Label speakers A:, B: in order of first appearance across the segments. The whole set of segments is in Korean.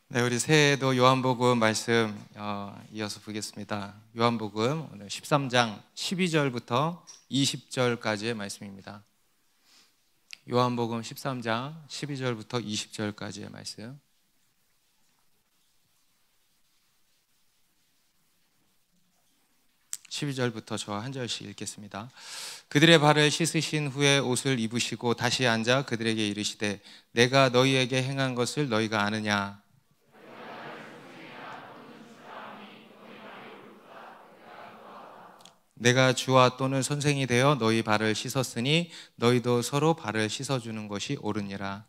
A: 네, 우리 새해에도 요한복음 말씀 이어서 보겠습니다. 요한복음 오늘 13장 12절부터 20절까지의 말씀입니다. 요한복음 13장 12절부터 20절까지의 말씀. 12절부터 저와 한 절씩 읽겠습니다. 그들의 발을 씻으신 후에 옷을 입으시고 다시 앉아 그들에게 이르시되 내가 너희에게 행한 것을 너희가 아느냐? 내가 주와 또는 선생이 되어 너희 발을 씻었으니 너희도 서로 발을 씻어주는 것이 옳으니라.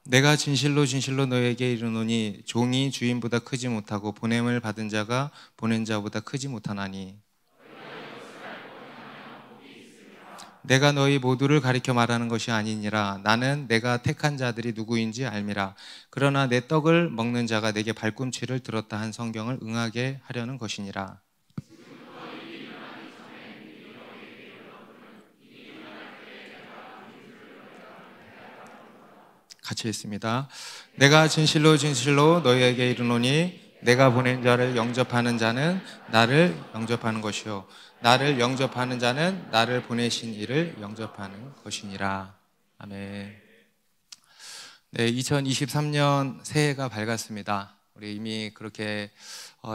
A: 내가 진실로 진실로 너희에게 이르노니 종이 주인보다 크지 못하고 보냄을 받은 자가 보낸 자보다 크지 못하나니 내가 너희 모두를 가리켜 말하는 것이 아니니라. 나는 내가 택한 자들이 누구인지 알미라. 그러나 내 떡을 먹는 자가 내게 발꿈치를 들었다 한 성경을 응하게 하려는 것이니라. 같이 읽습니다. 내가 진실로 진실로 너희에게 이르노니 내가 보낸 자를 영접하는 자는 나를 영접하는 것이요 나를 영접하는 자는 나를 보내신 이를 영접하는 것이니라. 아멘. 네, 2023년 새해가 밝았습니다. 우리 이미 그렇게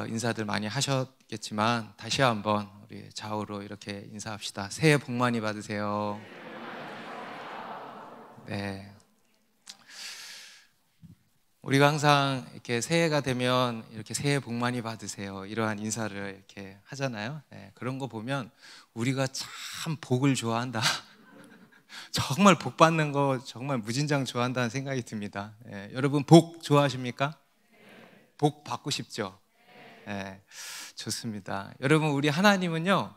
A: 인사들 많이 하셨겠지만 다시 한번 우리 좌우로 이렇게 인사합시다. 새해 복 많이 받으세요. 네. 우리가 항상 이렇게 새해가 되면 이렇게 새해 복 많이 받으세요 이러한 인사를 이렇게 하잖아요. 네, 그런 거 보면 우리가 참 복을 좋아한다. 정말 복 받는 거 정말 무진장 좋아한다는 생각이 듭니다. 네, 여러분 복 좋아하십니까? 복 받고 싶죠? 네, 좋습니다. 여러분 우리 하나님은요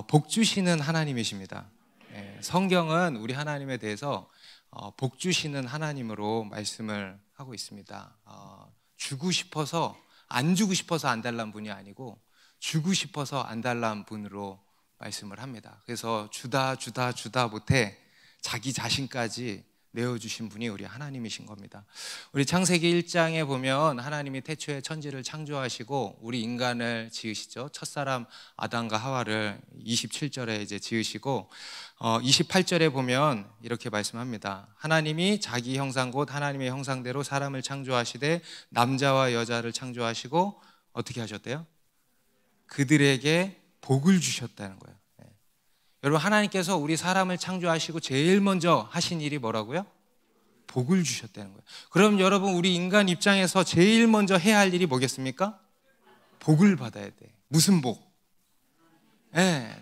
A: 복 주시는 하나님이십니다. 네, 성경은 우리 하나님에 대해서 복 주시는 하나님으로 말씀을 하고 있습니다. 주고 싶어서 안 주고 싶어서 안 달란 분이 아니고 주고 싶어서 안 달란 분으로 말씀을 합니다. 그래서 주다 못해 자기 자신까지 내어주신 분이 우리 하나님이신 겁니다. 우리 창세기 1장에 보면 하나님이 태초에 천지를 창조하시고 우리 인간을 지으시죠. 첫사람 아담과 하와를 27절에 이제 지으시고 28절에 보면 이렇게 말씀합니다. 하나님이 자기 형상 곧 하나님의 형상대로 사람을 창조하시되 남자와 여자를 창조하시고 어떻게 하셨대요? 그들에게 복을 주셨다는 거예요. 여러분 하나님께서 우리 사람을 창조하시고 제일 먼저 하신 일이 뭐라고요? 복을 주셨다는 거예요. 그럼 여러분 우리 인간 입장에서 제일 먼저 해야 할 일이 뭐겠습니까? 복을 받아야 돼. 무슨 복?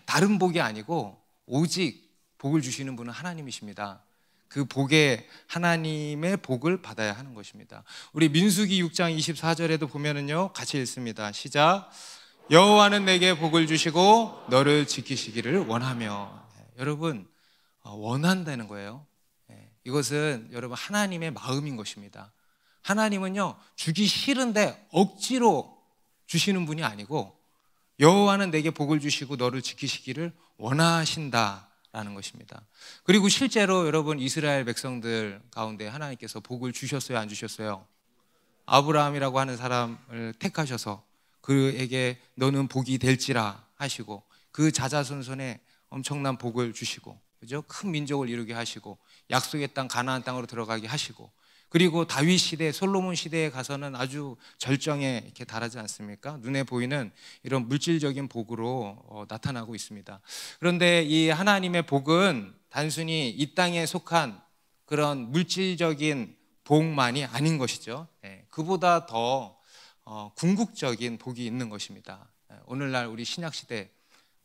A: 다른 복이 아니고 오직 복을 주시는 분은 하나님이십니다. 그 복에 하나님의 복을 받아야 하는 것입니다. 우리 민수기 6장 24절에도 보면은요 같이 읽습니다. 시작. 여호와는 내게 복을 주시고 너를 지키시기를 원하며. 여러분 원한다는 거예요. 이것은 여러분 하나님의 마음인 것입니다. 하나님은요 주기 싫은데 억지로 주시는 분이 아니고 여호와는 내게 복을 주시고 너를 지키시기를 원하신다라는 것입니다. 그리고 실제로 여러분 이스라엘 백성들 가운데 하나님께서 복을 주셨어요, 안 주셨어요? 아브라함이라고 하는 사람을 택하셔서 그에게 너는 복이 될지라 하시고 그 자자손손에 엄청난 복을 주시고, 그죠? 큰 민족을 이루게 하시고 약속의 땅 가나안 땅으로 들어가게 하시고, 그리고 다윗 시대, 솔로몬 시대에 가서는 아주 절정에 이렇게 달하지 않습니까? 눈에 보이는 이런 물질적인 복으로 나타나고 있습니다. 그런데 이 하나님의 복은 단순히 이 땅에 속한 그런 물질적인 복만이 아닌 것이죠. 그보다 더 궁극적인 복이 있는 것입니다. 오늘날 우리 신약시대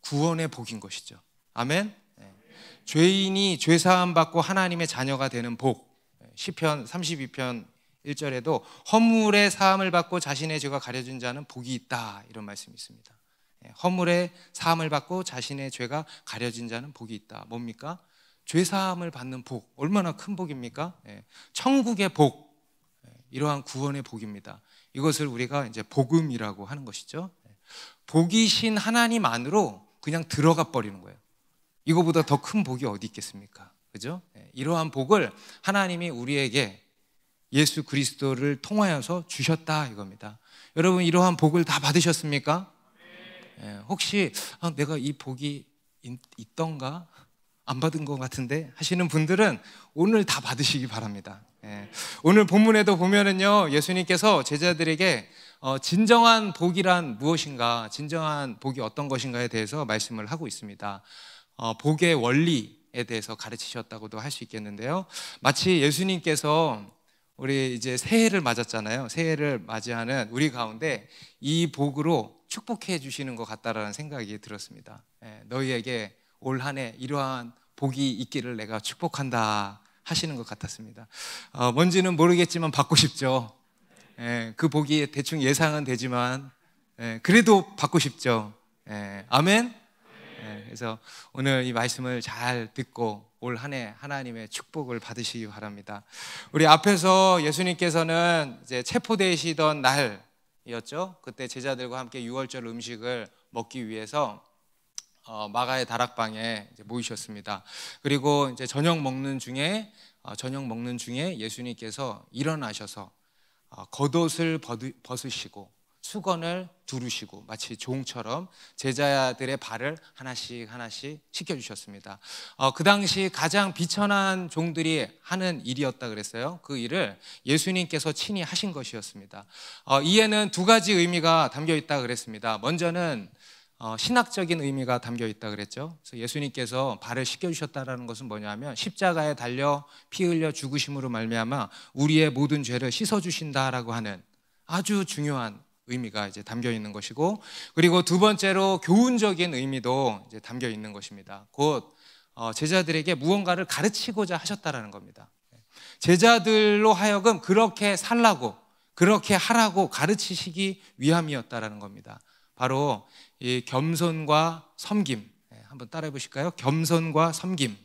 A: 구원의 복인 것이죠. 아멘. 죄인이 죄사함 받고 하나님의 자녀가 되는 복. 시편 32편 1절에도 허물의 사함을 받고 자신의 죄가 가려진 자는 복이 있다, 이런 말씀이 있습니다. 허물의 사함을 받고 자신의 죄가 가려진 자는 복이 있다. 뭡니까? 죄사함을 받는 복, 얼마나 큰 복입니까? 천국의 복, 이러한 구원의 복입니다. 이것을 우리가 이제 복음이라고 하는 것이죠. 복이신 하나님 안으로 그냥 들어가 버리는 거예요. 이거보다 더 큰 복이 어디 있겠습니까? 그죠? 이러한 복을 하나님이 우리에게 예수 그리스도를 통하여서 주셨다 이겁니다. 여러분, 이러한 복을 다 받으셨습니까? 혹시 내가 이 복이 있던가? 안 받은 것 같은데 하시는 분들은 오늘 다 받으시기 바랍니다. 오늘 본문에도 보면은요, 예수님께서 제자들에게 진정한 복이란 무엇인가, 진정한 복이 어떤 것인가에 대해서 말씀을 하고 있습니다. 복의 원리에 대해서 가르치셨다고도 할 수 있겠는데요, 마치 예수님께서 우리 이제 새해를 맞았잖아요. 새해를 맞이하는 우리 가운데 이 복으로 축복해 주시는 것 같다라는 생각이 들었습니다. 너희에게 올 한 해 이러한 복이 있기를 내가 축복한다 하시는 것 같았습니다. 뭔지는 모르겠지만 받고 싶죠. 그 복이 대충 예상은 되지만 그래도 받고 싶죠. 아멘. 그래서 오늘 이 말씀을 잘 듣고 올 한 해 하나님의 축복을 받으시기 바랍니다. 우리 앞에서 예수님께서는 이제 체포되시던 날이었죠. 그때 제자들과 함께 유월절 음식을 먹기 위해서 마가의 다락방에 이제 모이셨습니다. 그리고 이제 저녁 먹는 중에 예수님께서 일어나셔서 겉옷을 벗으시고 수건을 두르시고 마치 종처럼 제자들의 발을 하나씩 씻겨주셨습니다. 그 당시 가장 비천한 종들이 하는 일이었다 그랬어요. 그 일을 예수님께서 친히 하신 것이었습니다. 이에는 두 가지 의미가 담겨 있다 그랬습니다. 먼저는 신학적인 의미가 담겨 있다 그랬죠. 그래서 예수님께서 발을 씻겨주셨다는 것은 뭐냐면 십자가에 달려 피 흘려 죽으심으로 말미암아 우리의 모든 죄를 씻어주신다라고 하는 아주 중요한 의미가 이제 담겨 있는 것이고, 그리고 두 번째로 교훈적인 의미도 이제 담겨 있는 것입니다. 곧 제자들에게 무언가를 가르치고자 하셨다라는 겁니다. 제자들로 하여금 그렇게 살라고, 그렇게 하라고 가르치시기 위함이었다라는 겁니다. 바로 이 겸손과 섬김, 한번 따라해 보실까요? 겸손과 섬김.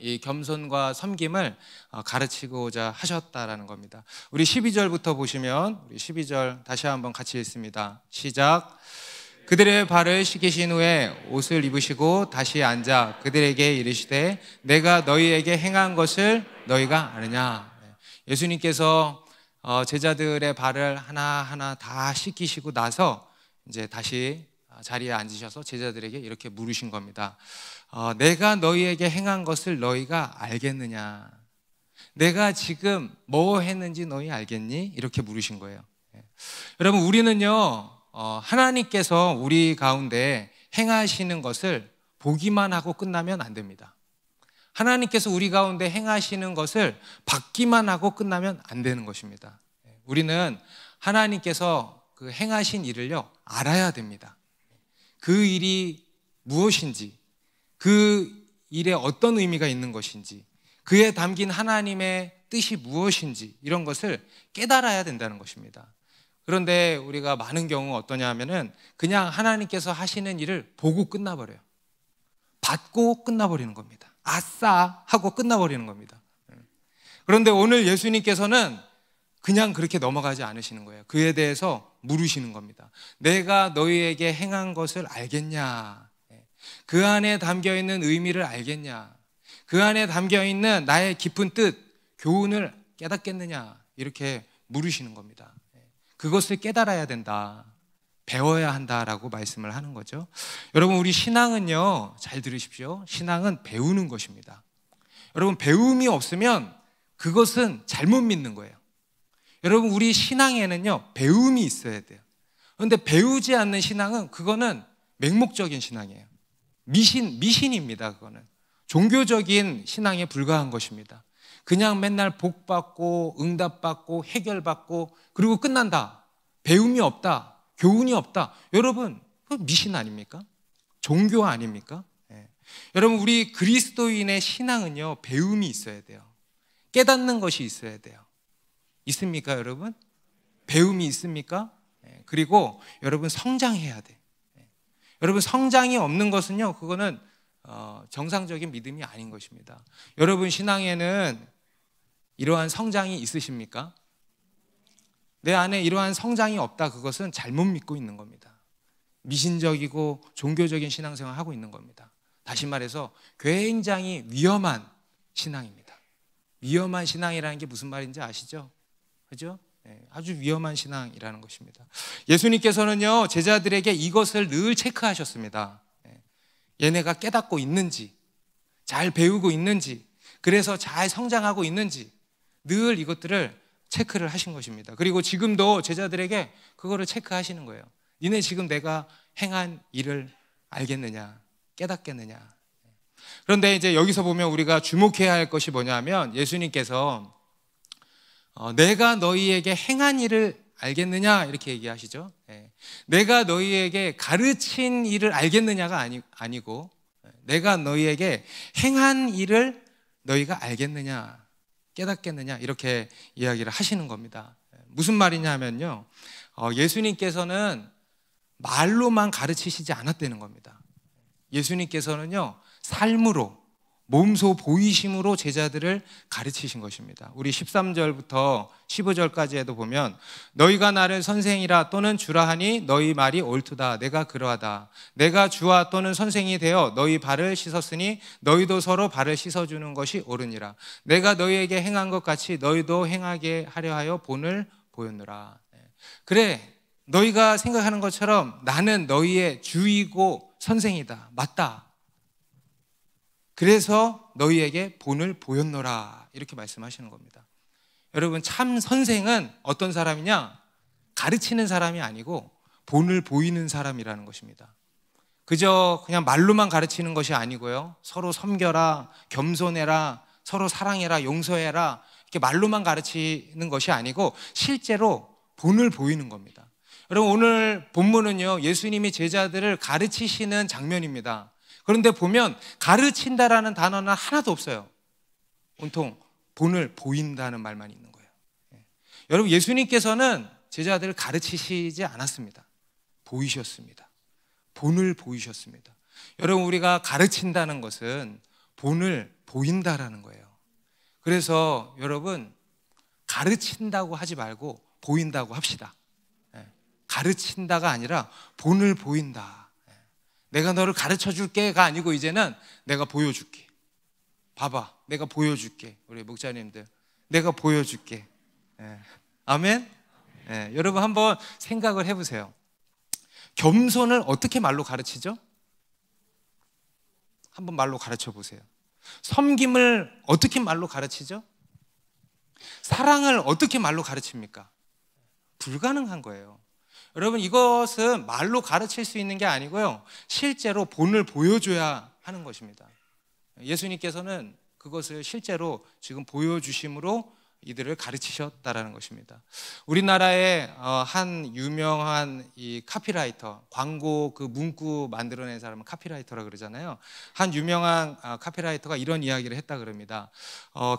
A: 이 겸손과 섬김을 가르치고자 하셨다라는 겁니다. 우리 12절부터 보시면, 우리 12절 다시 한번 같이 읽습니다. 시작. 그들의 발을 씻기신 후에 옷을 입으시고 다시 앉아 그들에게 이르시되 내가 너희에게 행한 것을 너희가 아느냐. 예수님께서 제자들의 발을 하나하나 다 씻기시고 나서 이제 다시 자리에 앉으셔서 제자들에게 이렇게 물으신 겁니다. 내가 너희에게 행한 것을 너희가 알겠느냐? 내가 지금 뭐 했는지 너희 알겠니? 이렇게 물으신 거예요. 여러분, 우리는요, 하나님께서 우리 가운데 행하시는 것을 보기만 하고 끝나면 안 됩니다. 하나님께서 우리 가운데 행하시는 것을 받기만 하고 끝나면 안 되는 것입니다. 우리는 하나님께서 그 행하신 일을요, 알아야 됩니다. 그 일이 무엇인지, 그 일에 어떤 의미가 있는 것인지, 그에 담긴 하나님의 뜻이 무엇인지, 이런 것을 깨달아야 된다는 것입니다. 그런데 우리가 많은 경우 어떠냐 하면은 그냥 하나님께서 하시는 일을 보고 끝나버려요. 받고 끝나버리는 겁니다. 아싸 하고 끝나버리는 겁니다. 그런데 오늘 예수님께서는 그냥 그렇게 넘어가지 않으시는 거예요. 그에 대해서 물으시는 겁니다. 내가 너희에게 행한 것을 알겠냐? 그 안에 담겨있는 의미를 알겠냐? 그 안에 담겨있는 나의 깊은 뜻, 교훈을 깨닫겠느냐? 이렇게 물으시는 겁니다. 그것을 깨달아야 된다, 배워야 한다라고 말씀을 하는 거죠. 여러분, 우리 신앙은요, 잘 들으십시오. 신앙은 배우는 것입니다. 여러분, 배움이 없으면 그것은 잘못 믿는 거예요. 여러분, 우리 신앙에는요, 배움이 있어야 돼요. 그런데 배우지 않는 신앙은 그거는 맹목적인 신앙이에요. 미신입니다. 그거는 종교적인 신앙에 불과한 것입니다. 그냥 맨날 복받고 응답받고 해결받고 그리고 끝난다. 배움이 없다, 교훈이 없다. 여러분, 그 미신 아닙니까? 종교 아닙니까? 여러분, 우리 그리스도인의 신앙은요, 배움이 있어야 돼요. 깨닫는 것이 있어야 돼요. 있습니까, 여러분? 배움이 있습니까? 그리고 여러분, 성장해야 돼. 여러분, 성장이 없는 것은요, 그거는 정상적인 믿음이 아닌 것입니다. 여러분 신앙에는 이러한 성장이 있으십니까? 내 안에 이러한 성장이 없다, 그것은 잘못 믿고 있는 겁니다. 미신적이고 종교적인 신앙생활을 하고 있는 겁니다. 다시 말해서 굉장히 위험한 신앙입니다. 위험한 신앙이라는 게 무슨 말인지 아시죠? 그죠? 아주 위험한 신앙이라는 것입니다. 예수님께서는요, 제자들에게 이것을 늘 체크하셨습니다. 얘네가 깨닫고 있는지, 잘 배우고 있는지, 그래서 잘 성장하고 있는지 늘 이것들을 체크를 하신 것입니다. 그리고 지금도 제자들에게 그거를 체크하시는 거예요. 니네 지금 내가 행한 일을 알겠느냐, 깨닫겠느냐. 그런데 이제 여기서 보면 우리가 주목해야 할 것이 뭐냐면, 예수님께서 내가 너희에게 행한 일을 알겠느냐 이렇게 얘기하시죠. 내가 너희에게 가르친 일을 알겠느냐가 아니고, 내가 너희에게 행한 일을 너희가 알겠느냐, 깨닫겠느냐 이렇게 이야기를 하시는 겁니다. 무슨 말이냐 하면요, 예수님께서는 말로만 가르치시지 않았다는 겁니다. 예수님께서는요, 삶으로, 몸소 보이심으로 제자들을 가르치신 것입니다. 우리 13절부터 15절까지에도 보면, 너희가 나를 선생이라 또는 주라 하니 너희 말이 옳도다. 내가 그러하다. 내가 주와 또는 선생이 되어 너희 발을 씻었으니 너희도 서로 발을 씻어주는 것이 옳으니라. 내가 너희에게 행한 것 같이 너희도 행하게 하려 하여 본을 보였노라. 그래, 너희가 생각하는 것처럼 나는 너희의 주이고 선생이다. 맞다. 그래서 너희에게 본을 보였노라 이렇게 말씀하시는 겁니다. 여러분, 참 선생은 어떤 사람이냐? 가르치는 사람이 아니고 본을 보이는 사람이라는 것입니다. 그저 그냥 말로만 가르치는 것이 아니고요, 서로 섬겨라, 겸손해라, 서로 사랑해라, 용서해라, 이렇게 말로만 가르치는 것이 아니고 실제로 본을 보이는 겁니다. 여러분, 오늘 본문은요, 예수님이 제자들을 가르치시는 장면입니다. 그런데 보면 가르친다라는 단어는 하나도 없어요. 온통 본을 보인다는 말만 있는 거예요. 여러분, 예수님께서는 제자들을 가르치시지 않았습니다. 보이셨습니다. 본을 보이셨습니다. 여러분, 우리가 가르친다는 것은 본을 보인다라는 거예요. 그래서 여러분, 가르친다고 하지 말고 보인다고 합시다. 가르친다가 아니라 본을 보인다. 내가 너를 가르쳐 줄게가 아니고 이제는 내가 보여줄게. 봐봐, 내가 보여줄게. 우리 목자님들, 내가 보여줄게. 아멘? 여러분, 한번 생각을 해보세요. 겸손을 어떻게 말로 가르치죠? 한번 말로 가르쳐 보세요. 섬김을 어떻게 말로 가르치죠? 사랑을 어떻게 말로 가르칩니까? 불가능한 거예요. 여러분, 이것은 말로 가르칠 수 있는 게 아니고요, 실제로 본을 보여줘야 하는 것입니다. 예수님께서는 그것을 실제로 지금 보여주심으로 이들을 가르치셨다라는 것입니다. 우리나라에 한 유명한 이 카피라이터, 광고 그 문구 만들어낸 사람은 카피라이터라 그러잖아요. 한 유명한 카피라이터가 이런 이야기를 했다 그럽니다.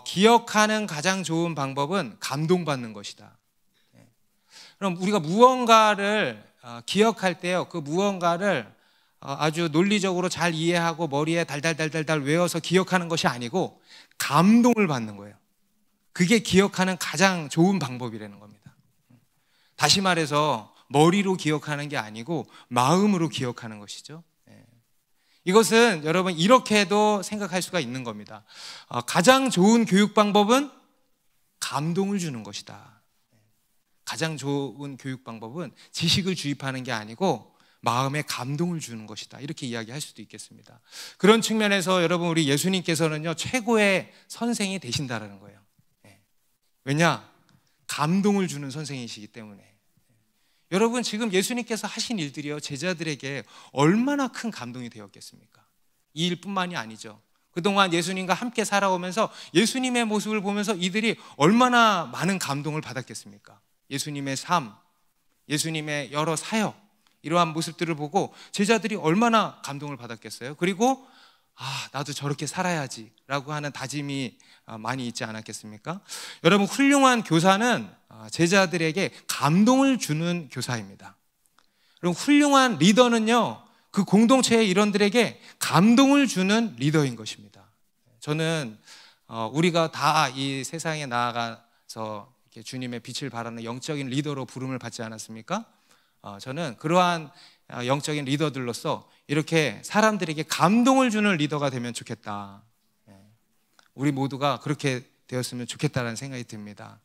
A: 기억하는 가장 좋은 방법은 감동받는 것이다. 그럼 우리가 무언가를 기억할 때요, 그 무언가를 아주 논리적으로 잘 이해하고 머리에 달달달달달 외워서 기억하는 것이 아니고 감동을 받는 거예요. 그게 기억하는 가장 좋은 방법이라는 겁니다. 다시 말해서 머리로 기억하는 게 아니고 마음으로 기억하는 것이죠. 이것은 여러분, 이렇게도 생각할 수가 있는 겁니다. 가장 좋은 교육 방법은 감동을 주는 것이다. 가장 좋은 교육 방법은 지식을 주입하는 게 아니고 마음에 감동을 주는 것이다. 이렇게 이야기할 수도 있겠습니다. 그런 측면에서 여러분, 우리 예수님께서는요, 최고의 선생이 되신다라는 거예요. 왜냐? 감동을 주는 선생이시기 때문에. 여러분, 지금 예수님께서 하신 일들이요, 제자들에게 얼마나 큰 감동이 되었겠습니까? 이 일뿐만이 아니죠. 그동안 예수님과 함께 살아오면서 예수님의 모습을 보면서 이들이 얼마나 많은 감동을 받았겠습니까? 예수님의 삶, 예수님의 여러 사역, 이러한 모습들을 보고 제자들이 얼마나 감동을 받았겠어요? 그리고 나도 저렇게 살아야지 라고 하는 다짐이 많이 있지 않았겠습니까? 여러분, 훌륭한 교사는 제자들에게 감동을 주는 교사입니다. 그럼 훌륭한 리더는요, 그 공동체의 일원들에게 감동을 주는 리더인 것입니다. 저는 우리가 다 이 세상에 나아가서 주님의 빛을 발하는 영적인 리더로 부름을 받지 않았습니까? 저는 그러한 영적인 리더들로서 이렇게 사람들에게 감동을 주는 리더가 되면 좋겠다. 우리 모두가 그렇게 되었으면 좋겠다는 생각이 듭니다.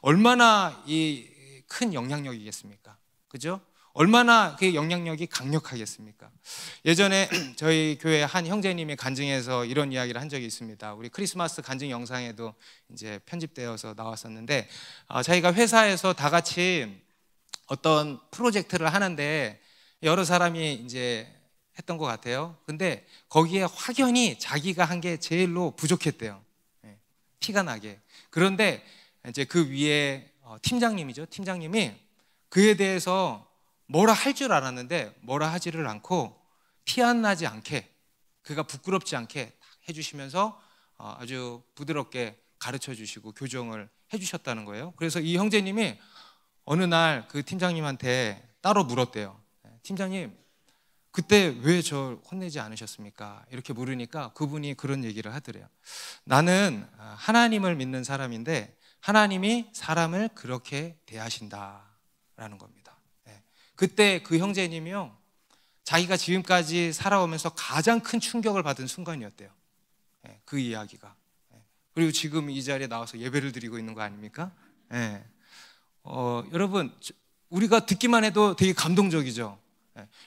A: 얼마나 이 큰 영향력이겠습니까? 그죠? 얼마나 그 영향력이 강력하겠습니까? 예전에 저희 교회 한 형제님이 간증해서 이런 이야기를 한 적이 있습니다. 우리 크리스마스 간증 영상에도 이제 편집되어서 나왔었는데, 자기가 회사에서 다 같이 어떤 프로젝트를 하는데 여러 사람이 이제 했던 것 같아요. 근데 거기에 확연히 자기가 한 게 제일로 부족했대요. 티가 나게. 그런데 이제 그 위에 팀장님이죠. 팀장님이 그에 대해서 뭐라 할 줄 알았는데 뭐라 하지를 않고 티 안 나지 않게, 그가 부끄럽지 않게 해주시면서 아주 부드럽게 가르쳐 주시고 교정을 해주셨다는 거예요. 그래서 이 형제님이 어느 날 그 팀장님한테 따로 물었대요. 팀장님, 그때 왜 저 혼내지 않으셨습니까? 이렇게 물으니까 그분이 그런 얘기를 하더래요. 나는 하나님을 믿는 사람인데 하나님이 사람을 그렇게 대하신다라는 겁니다. 그때 그 형제님이요, 자기가 지금까지 살아오면서 가장 큰 충격을 받은 순간이었대요. 그 이야기가. 그리고 지금 이 자리에 나와서 예배를 드리고 있는 거 아닙니까? 여러분, 우리가 듣기만 해도 되게 감동적이죠.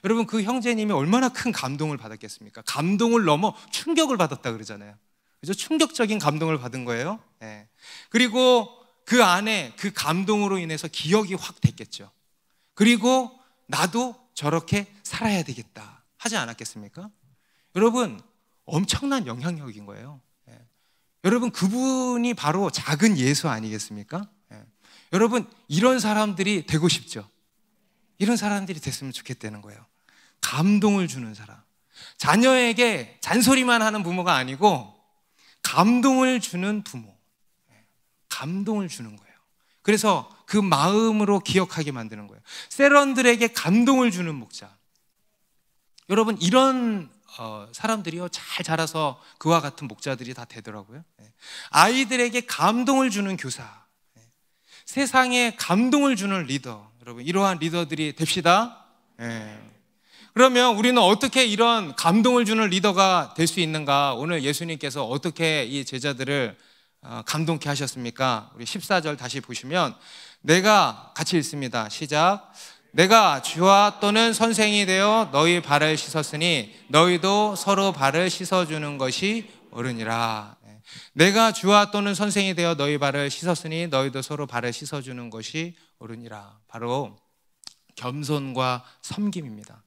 A: 여러분, 그 형제님이 얼마나 큰 감동을 받았겠습니까? 감동을 넘어 충격을 받았다 그러잖아요. 그죠? 충격적인 감동을 받은 거예요. 그리고 그 안에 그 감동으로 인해서 기억이 확 됐겠죠. 그리고 나도 저렇게 살아야 되겠다 하지 않았겠습니까? 여러분, 엄청난 영향력인 거예요. 여러분, 그분이 바로 작은 예수 아니겠습니까? 여러분, 이런 사람들이 되고 싶죠? 이런 사람들이 됐으면 좋겠다는 거예요. 감동을 주는 사람. 자녀에게 잔소리만 하는 부모가 아니고 감동을 주는 부모. 감동을 주는 거예요. 그래서 그 마음으로 기억하게 만드는 거예요. 세런들에게 감동을 주는 목자. 여러분, 이런 사람들이요, 잘 자라서 그와 같은 목자들이 다 되더라고요. 아이들에게 감동을 주는 교사, 세상에 감동을 주는 리더. 여러분, 이러한 리더들이 됩시다. 그러면 우리는 어떻게 이런 감동을 주는 리더가 될 수 있는가? 오늘 예수님께서 어떻게 이 제자들을 감동케 하셨습니까? 우리 14절 다시 보시면, 내가 같이 읽습니다. 시작. 내가 주와 또는 선생이 되어 너희 발을 씻었으니 너희도 서로 발을 씻어주는 것이 옳으니라. 내가 주와 또는 선생이 되어 너희 발을 씻었으니 너희도 서로 발을 씻어주는 것이 옳으니라. 바로 겸손과 섬김입니다.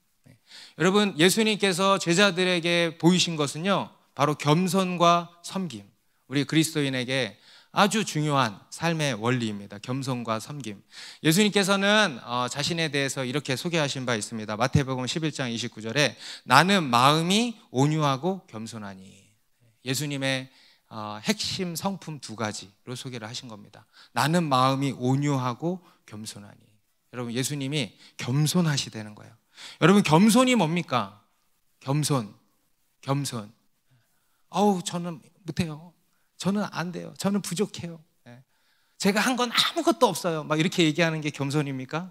A: 여러분, 예수님께서 제자들에게 보이신 것은요, 바로 겸손과 섬김. 우리 그리스도인에게 아주 중요한 삶의 원리입니다. 겸손과 섬김. 예수님께서는 자신에 대해서 이렇게 소개하신 바 있습니다. 마태복음 11장 29절에 나는 마음이 온유하고 겸손하니. 예수님의 핵심 성품 두 가지로 소개를 하신 겁니다. 나는 마음이 온유하고 겸손하니. 여러분, 예수님이 겸손하시다는 거예요. 여러분, 겸손이 뭡니까? 겸손. 저는 못해요. 저는 안 돼요. 저는 부족해요. 제가 한 건 아무것도 없어요. 막 이렇게 얘기하는 게 겸손입니까?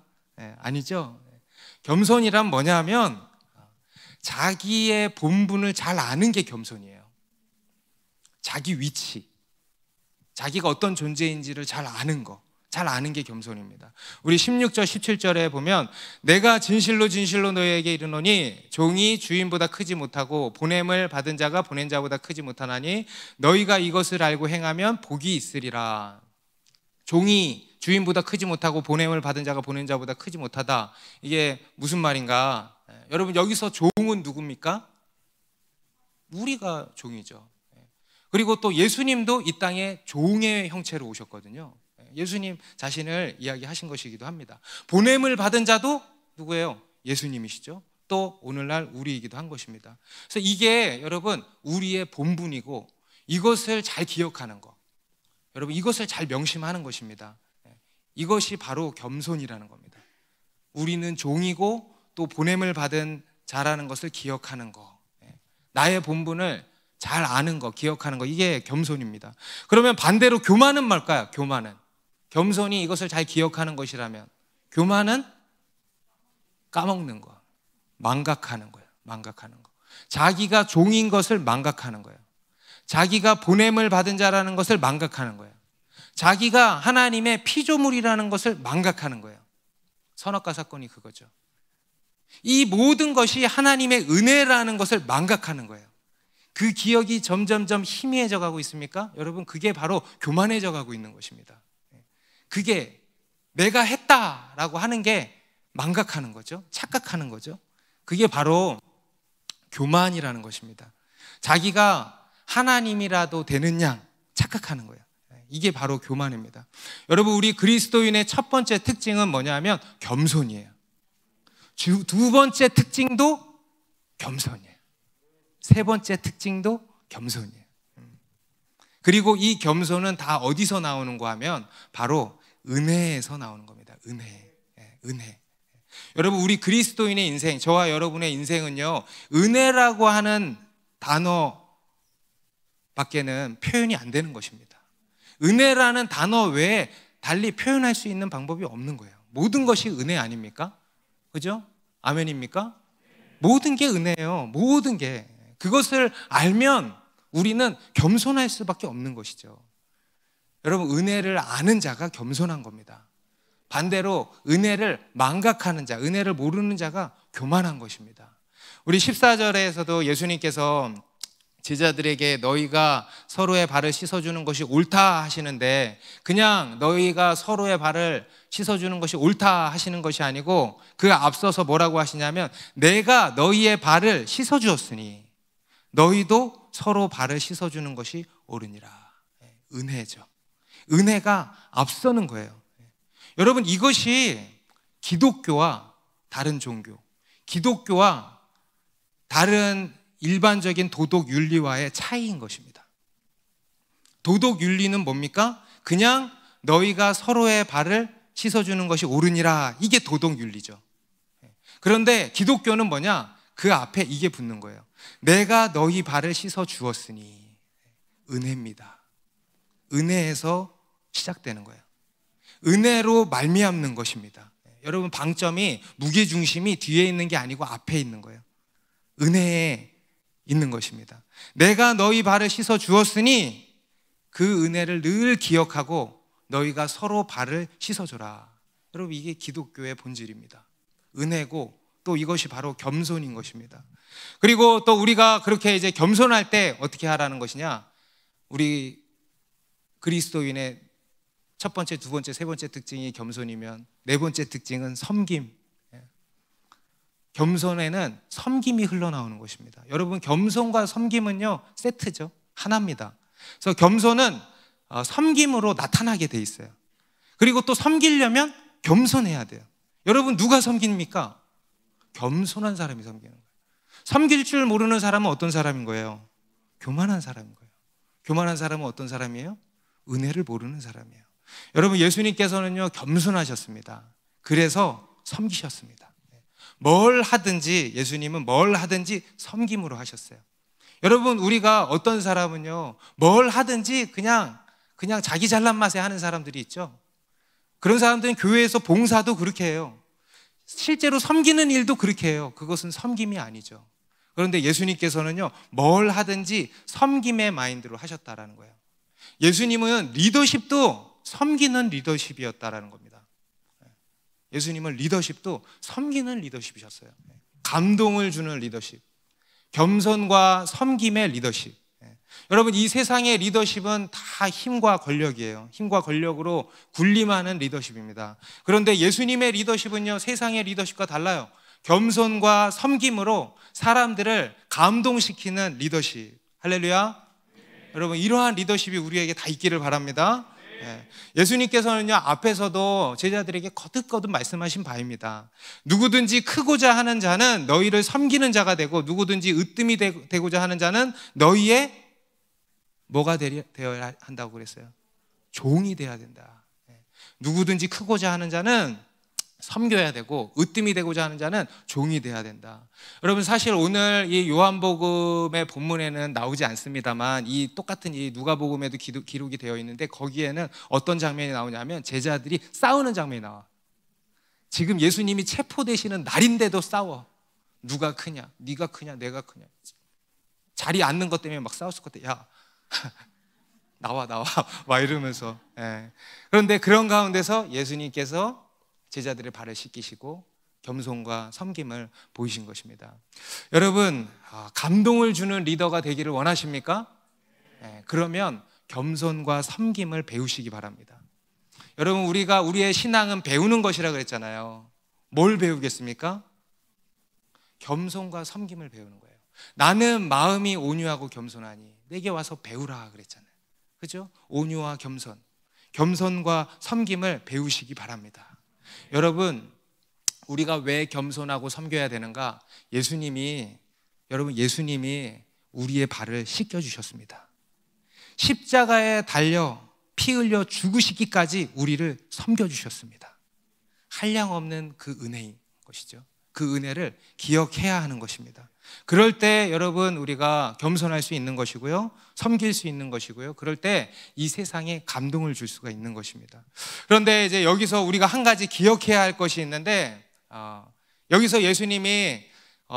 A: 아니죠. 겸손이란 뭐냐면 자기의 본분을 잘 아는 게 겸손이에요. 자기 위치, 자기가 어떤 존재인지를 잘 아는 거, 잘 아는 게 겸손입니다. 우리 16절 17절에 보면 내가 진실로 너희에게 이르노니 종이 주인보다 크지 못하고 보냄을 받은 자가 보낸 자보다 크지 못하나니 너희가 이것을 알고 행하면 복이 있으리라. 종이 주인보다 크지 못하고 보냄을 받은 자가 보낸 자보다 크지 못하다. 이게 무슨 말인가? 여러분, 여기서 종은 누굽니까? 우리가 종이죠. 그리고 또 예수님도 이 땅에 종의 형체로 오셨거든요. 예수님 자신을 이야기하신 것이기도 합니다. 보냄을 받은 자도 누구예요? 예수님이시죠. 또 오늘날 우리이기도 한 것입니다. 그래서 이게 여러분 우리의 본분이고 이것을 잘 기억하는 것, 여러분 이것을 잘 명심하는 것입니다. 이것이 바로 겸손이라는 겁니다. 우리는 종이고 또 보냄을 받은 자라는 것을 기억하는 것, 나의 본분을 잘 아는 거, 기억하는 거, 이게 겸손입니다. 그러면 반대로 교만은 뭘까요? 겸손이 이것을 잘 기억하는 것이라면 교만은 까먹는 거. 망각하는 거예요. 망각하는 거. 자기가 종인 것을 망각하는 거예요. 자기가 보냄을 받은 자라는 것을 망각하는 거예요. 자기가 하나님의 피조물이라는 것을 망각하는 거예요. 선악과 사건이 그거죠. 이 모든 것이 하나님의 은혜라는 것을 망각하는 거예요. 그 기억이 점점점 희미해져 가고 있습니까? 여러분, 그게 바로 교만해져 가고 있는 것입니다. 그게 내가 했다라고 하는 게 망각하는 거죠. 착각하는 거죠. 그게 바로 교만이라는 것입니다. 자기가 하나님이라도 되는 양 착각하는 거예요. 이게 바로 교만입니다. 여러분, 우리 그리스도인의 첫 번째 특징은 뭐냐면 겸손이에요. 두 번째 특징도 겸손이에요. 세 번째 특징도 겸손이에요. 그리고 이 겸손은 다 어디서 나오는가 하면 바로 은혜에서 나오는 겁니다. 은혜. 여러분, 우리 그리스도인의 인생, 저와 여러분의 인생은요, 은혜라고 하는 단어밖에는 표현이 안 되는 것입니다. 은혜라는 단어 외에 달리 표현할 수 있는 방법이 없는 거예요. 모든 것이 은혜 아닙니까? 그죠? 아멘입니까? 모든 게 은혜예요. 모든 게. 그것을 알면 우리는 겸손할 수밖에 없는 것이죠. 여러분, 은혜를 아는 자가 겸손한 겁니다. 반대로 은혜를 망각하는 자, 은혜를 모르는 자가 교만한 것입니다. 우리 14절에서도 예수님께서 제자들에게 너희가 서로의 발을 씻어주는 것이 옳다 하시는데, 그냥 너희가 서로의 발을 씻어주는 것이 옳다 하시는 것이 아니고 그 앞서서 뭐라고 하시냐면, 내가 너희의 발을 씻어주었으니 너희도 서로 발을 씻어주는 것이 옳으니라. 은혜죠. 은혜가 앞서는 거예요. 여러분, 이것이 기독교와 다른 종교, 기독교와 다른 일반적인 도덕 윤리와의 차이인 것입니다. 도덕 윤리는 뭡니까? 그냥 너희가 서로의 발을 씻어주는 것이 옳으니라. 이게 도덕 윤리죠. 그런데 기독교는 뭐냐? 그 앞에 이게 붙는 거예요. 내가 너희 발을 씻어 주었으니. 은혜입니다. 은혜에서 시작되는 거예요. 은혜로 말미암는 것입니다. 여러분, 방점이, 무게중심이 뒤에 있는 게 아니고 앞에 있는 거예요. 은혜에 있는 것입니다. 내가 너희 발을 씻어 주었으니 그 은혜를 늘 기억하고 너희가 서로 발을 씻어줘라. 여러분, 이게 기독교의 본질입니다. 은혜고 또 이것이 바로 겸손인 것입니다. 그리고 또 우리가 그렇게 이제 겸손할 때 어떻게 하라는 것이냐? 우리 그리스도인의 첫 번째, 두 번째, 세 번째 특징이 겸손이면 네 번째 특징은 섬김. 겸손에는 섬김이 흘러나오는 것입니다. 여러분, 겸손과 섬김은요 세트죠. 하나입니다. 그래서 겸손은 섬김으로 나타나게 돼 있어요. 그리고 또 섬기려면 겸손해야 돼요. 여러분, 누가 섬깁니까? 겸손한 사람이 섬기는 거예요. 섬길 줄 모르는 사람은 어떤 사람인 거예요? 교만한 사람인 거예요. 교만한 사람은 어떤 사람이에요? 은혜를 모르는 사람이에요. 여러분, 예수님께서는요 겸손하셨습니다. 그래서 섬기셨습니다. 뭘 하든지, 예수님은 뭘 하든지 섬김으로 하셨어요. 여러분, 우리가 어떤 사람은요 뭘 하든지 그냥 자기 잘난 맛에 하는 사람들이 있죠. 그런 사람들은 교회에서 봉사도 그렇게 해요. 실제로 섬기는 일도 그렇게 해요. 그것은 섬김이 아니죠. 그런데 예수님께서는요 뭘 하든지 섬김의 마인드로 하셨다라는 거예요. 예수님은 리더십도 섬기는 리더십이었다라는 겁니다. 예수님은 리더십도 섬기는 리더십이셨어요. 감동을 주는 리더십, 겸손과 섬김의 리더십. 여러분, 이 세상의 리더십은 다 힘과 권력이에요. 힘과 권력으로 군림하는 리더십입니다. 그런데 예수님의 리더십은요 세상의 리더십과 달라요. 겸손과 섬김으로 사람들을 감동시키는 리더십. 할렐루야. 여러분, 이러한 리더십이 우리에게 다 있기를 바랍니다. 예수님께서는요 앞에서도 제자들에게 거듭거듭 말씀하신 바입니다. 누구든지 크고자 하는 자는 너희를 섬기는 자가 되고, 누구든지 으뜸이 되고자 하는 자는 너희의 뭐가 되어야 한다고 그랬어요? 종이 되어야 된다. 누구든지 크고자 하는 자는 섬겨야 되고, 으뜸이 되고자 하는 자는 종이 되어야 된다. 여러분, 사실 오늘 이 요한복음의 본문에는 나오지 않습니다만, 이 똑같은 이 누가복음에도 기록이 되어 있는데, 거기에는 어떤 장면이 나오냐면 제자들이 싸우는 장면이 나와. 지금 예수님이 체포되시는 날인데도 싸워. 누가 크냐, 네가 크냐, 내가 크냐. 자리에 앉는 것 때문에 막 싸웠을 것 같아. 야 나와 막 이러면서. 예. 그런데 그런 가운데서 예수님께서 제자들의 발을 씻기시고 겸손과 섬김을 보이신 것입니다. 여러분, 감동을 주는 리더가 되기를 원하십니까? 예. 그러면 겸손과 섬김을 배우시기 바랍니다. 여러분, 우리의 신앙은 배우는 것이라 그랬잖아요. 뭘 배우겠습니까? 겸손과 섬김을 배우는 거예요. 나는 마음이 온유하고 겸손하니 내게 와서 배우라 그랬잖아요. 그죠? 온유와 겸손과 섬김을 배우시기 바랍니다. 여러분, 우리가 왜 겸손하고 섬겨야 되는가? 예수님이 우리의 발을 씻겨주셨습니다. 십자가에 달려 피 흘려 죽으시기까지 우리를 섬겨주셨습니다. 한량없는 그 은혜인 것이죠. 그 은혜를 기억해야 하는 것입니다. 그럴 때 여러분, 우리가 겸손할 수 있는 것이고요, 섬길 수 있는 것이고요, 그럴 때 이 세상에 감동을 줄 수가 있는 것입니다. 그런데 이제 여기서 우리가 한 가지 기억해야 할 것이 있는데, 여기서 예수님이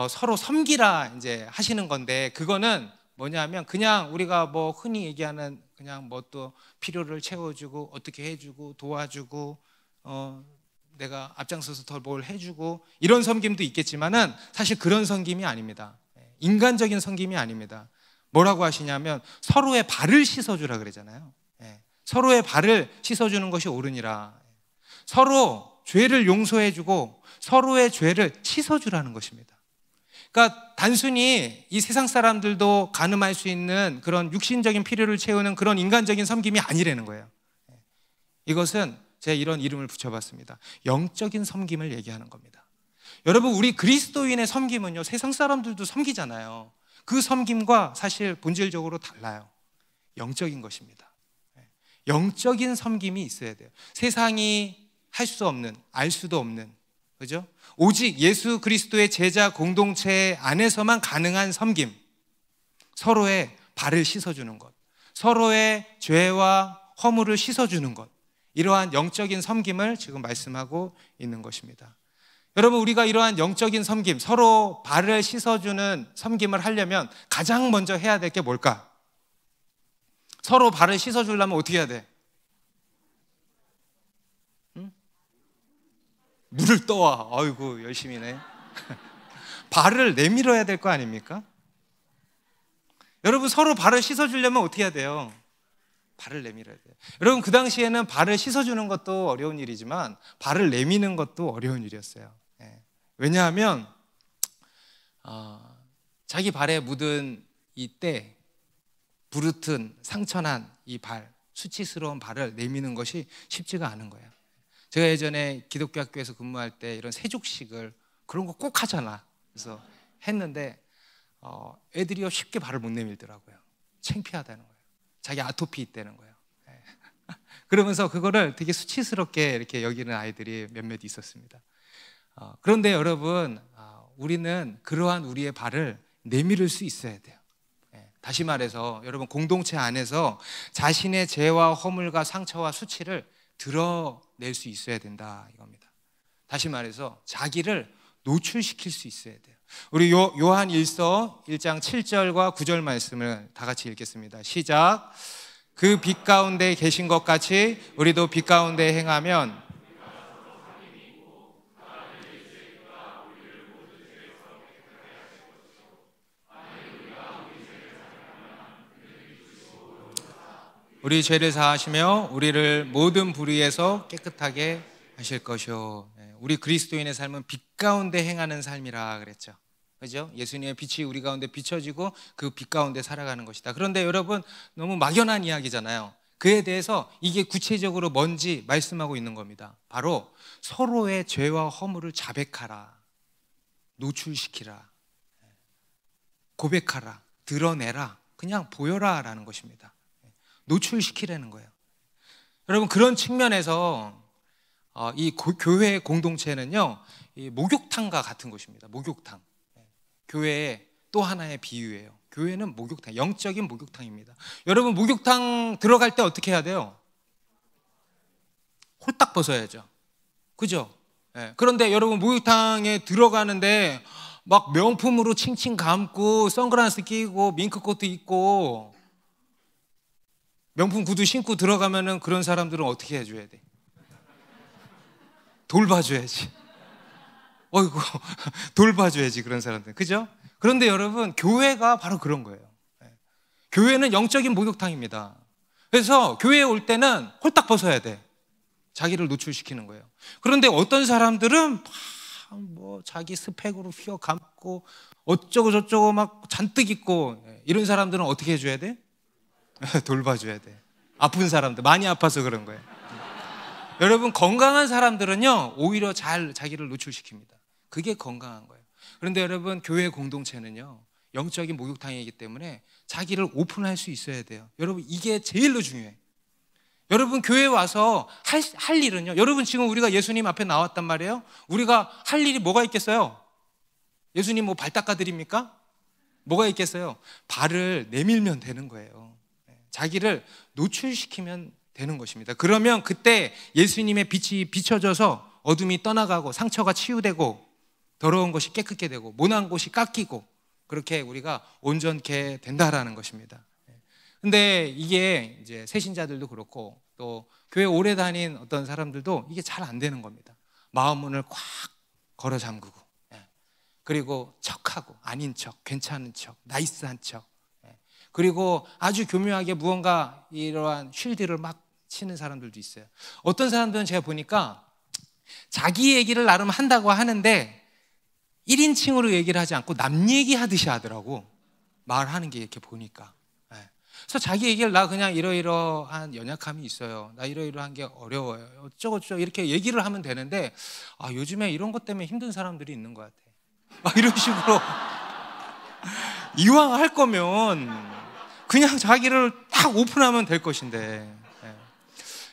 A: 서로 섬기라 이제 하시는 건데, 그거는 뭐냐면 그냥 우리가 뭐 흔히 얘기하는 그냥 뭐 또 필요를 채워주고 어떻게 해주고 도와주고 내가 앞장서서 더 뭘 해주고 이런 섬김도 있겠지만은 사실 그런 섬김이 아닙니다. 인간적인 섬김이 아닙니다. 뭐라고 하시냐면 서로의 발을 씻어주라 그러잖아요. 서로의 발을 씻어주는 것이 옳으니라. 서로 죄를 용서해주고 서로의 죄를 씻어주라는 것입니다. 그러니까 단순히 이 세상 사람들도 가늠할 수 있는 그런 육신적인 필요를 채우는 그런 인간적인 섬김이 아니라는 거예요. 이것은 제가 이런 이름을 붙여봤습니다. 영적인 섬김을 얘기하는 겁니다. 여러분, 우리 그리스도인의 섬김은요, 세상 사람들도 섬기잖아요. 그 섬김과 사실 본질적으로 달라요. 영적인 것입니다. 영적인 섬김이 있어야 돼요. 세상이 할 수 없는, 알 수도 없는, 그죠? 오직 예수 그리스도의 제자 공동체 안에서만 가능한 섬김, 서로의 발을 씻어주는 것, 서로의 죄와 허물을 씻어주는 것, 이러한 영적인 섬김을 지금 말씀하고 있는 것입니다. 여러분, 우리가 이러한 영적인 섬김, 서로 발을 씻어주는 섬김을 하려면 가장 먼저 해야 될 게 뭘까? 서로 발을 씻어주려면 어떻게 해야 돼? 물을 떠와. 아이고, 열심히네. 발을 내밀어야 될 거 아닙니까? 여러분, 서로 발을 씻어주려면 어떻게 해야 돼요? 발을 내밀어야 돼요. 여러분, 그 당시에는 발을 씻어주는 것도 어려운 일이지만 발을 내미는 것도 어려운 일이었어요. 왜냐하면 자기 발에 묻은 이 때, 부르튼 상처난 이 발, 수치스러운 발을 내미는 것이 쉽지가 않은 거예요. 제가 예전에 기독교 학교에서 근무할 때 이런 세족식을 그런 거 꼭 하잖아. 그래서 했는데 애들이 쉽게 발을 못 내밀더라고요. 창피하다는 거예요. 자기 아토피 있다는 거예요. 그러면서 그거를 되게 수치스럽게 이렇게 여기는 아이들이 몇몇 있었습니다. 그런데 여러분, 우리는 그러한 우리의 발을 내밀을 수 있어야 돼요. 다시 말해서 여러분, 공동체 안에서 자신의 죄와 허물과 상처와 수치를 드러낼 수 있어야 된다 이겁니다. 다시 말해서 자기를 노출시킬 수 있어야 돼요. 우리 요한 1서 1장 7절과 9절 말씀을 다 같이 읽겠습니다. 시작. 그 빛 가운데 계신 것 같이 우리도 빛 가운데 행하면 우리 죄를 사하시며 우리를 모든 불의에서 깨끗하게 하실 것이요. 우리 그리스도인의 삶은 빛 가운데 행하는 삶이라 그랬죠. 그죠? 예수님의 빛이 우리 가운데 비춰지고 그 빛 가운데 살아가는 것이다. 그런데 여러분, 너무 막연한 이야기잖아요. 그에 대해서 이게 구체적으로 뭔지 말씀하고 있는 겁니다. 바로 서로의 죄와 허물을 자백하라, 노출시키라, 고백하라, 드러내라, 그냥 보여라 라는 것입니다. 노출시키라는 거예요. 여러분, 그런 측면에서 이 교회 공동체는요, 이 목욕탕과 같은 곳입니다. 목욕탕. 교회의 또 하나의 비유예요. 교회는 목욕탕, 영적인 목욕탕입니다. 여러분, 목욕탕 들어갈 때 어떻게 해야 돼요? 홀딱 벗어야죠. 그죠? 그런데 여러분, 목욕탕에 들어가는데 막 명품으로 칭칭 감고 선글라스 끼고 밍크코트 입고 명품 구두 신고 들어가면은 그런 사람들은 어떻게 해줘야 돼? 돌봐줘야지. 어이구, 돌봐줘야지 그런 사람들, 그죠? 그런데 여러분, 교회가 바로 그런 거예요. 교회는 영적인 목욕탕입니다. 그래서 교회에 올 때는 홀딱 벗어야 돼. 자기를 노출시키는 거예요. 그런데 어떤 사람들은 뭐 자기 스펙으로 휘어 감고 어쩌고 저쩌고 막 잔뜩 입고, 이런 사람들은 어떻게 해줘야 돼? 돌봐줘야 돼. 아픈 사람들, 많이 아파서 그런 거예요. 여러분, 건강한 사람들은요 오히려 잘 자기를 노출시킵니다. 그게 건강한 거예요. 그런데 여러분, 교회 공동체는요 영적인 목욕탕이기 때문에 자기를 오픈할 수 있어야 돼요. 여러분, 이게 제일로 중요해요. 여러분, 교회에 와서 할 일은요, 여러분 지금 우리가 예수님 앞에 나왔단 말이에요. 우리가 할 일이 뭐가 있겠어요? 예수님 뭐 발 닦아드립니까? 뭐가 있겠어요? 발을 내밀면 되는 거예요. 자기를 노출시키면 되는 것입니다. 그러면 그때 예수님의 빛이 비춰져서 어둠이 떠나가고 상처가 치유되고 더러운 것이 깨끗게 되고 모난 곳이 깎이고, 그렇게 우리가 온전케 된다라는 것입니다. 근데 이게 이제 새신자들도 그렇고 또 교회 오래 다닌 어떤 사람들도 이게 잘 안 되는 겁니다. 마음 문을 꽉 걸어 잠그고, 그리고 척하고 아닌 척, 괜찮은 척, 나이스한 척, 그리고 아주 교묘하게 무언가 이러한 쉴드를 막 치는 사람들도 있어요. 어떤 사람들은 제가 보니까 자기 얘기를 나름 한다고 하는데 1인칭으로 얘기를 하지 않고 남 얘기하듯이 하더라고, 말하는 게 이렇게 보니까. 그래서 자기 얘기를 나 그냥 이러이러한 연약함이 있어요, 나 이러이러한 게 어려워요, 어쩌고저쩌고 이렇게 얘기를 하면 되는데, 요즘에 이런 것 때문에 힘든 사람들이 있는 것 같아. 이런 식으로 이왕 할 거면 그냥 자기를 딱 오픈하면 될 것인데,